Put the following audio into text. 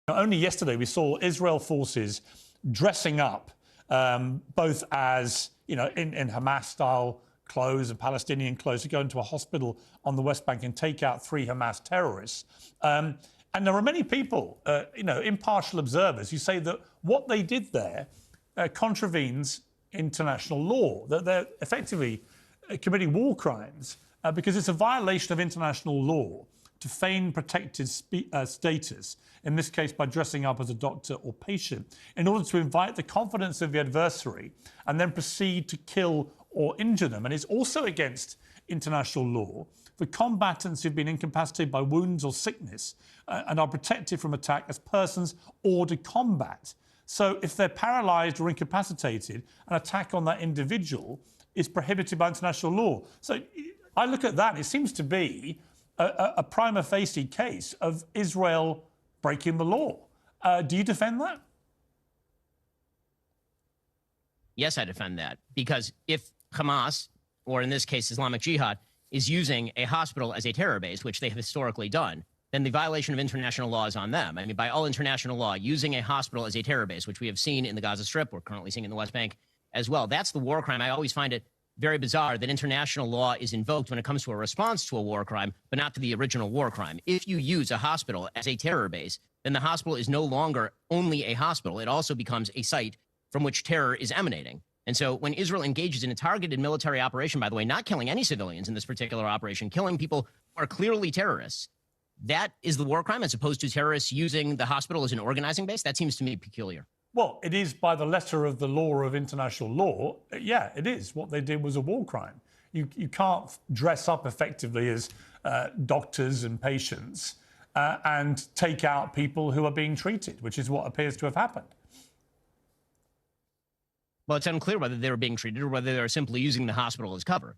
Only yesterday we saw Israel forces dressing up both as, in Hamas-style clothes and Palestinian clothes to go into a hospital on the West Bank and take out 3 Hamas terrorists. And there are many people, impartial observers, who say that what they did there contravenes international law, that they're effectively committing war crimes because it's a violation of international law to feign protected status, in this case by dressing up as a doctor or patient, in order to invite the confidence of the adversary and then proceed to kill or injure them. And it's also against international law for combatants who've been incapacitated by wounds or sickness and are protected from attack as persons ordered combat. So if they're paralysed or incapacitated, an attack on that individual is prohibited by international law. So I look at that and it seems to be a prima facie case of Israel breaking the law. Do you defend that? Yes, I defend that. Because if Hamas, or in this case Islamic Jihad, is using a hospital as a terror base, which they have historically done, then the violation of international law is on them. I mean, by all international law, using a hospital as a terror base, which we have seen in the Gaza Strip, we're currently seeing in the West Bank as well, that's the war crime. I always find it very bizarre that international law is invoked when it comes to a response to a war crime, but not to the original war crime. If you use a hospital as a terror base, then the hospital is no longer only a hospital. It also becomes a site from which terror is emanating. And so when Israel engages in a targeted military operation, by the way, not killing any civilians in this particular operation, killing people who are clearly terrorists, that is the war crime as opposed to terrorists using the hospital as an organizing base? That seems to me peculiar. Well, it is by the letter of the law of international law. Yeah, it is. What they did was a war crime. You can't dress up effectively as doctors and patients and take out people who are being treated, which is what appears to have happened. Well, it's unclear whether they were being treated or whether they were simply using the hospital as cover.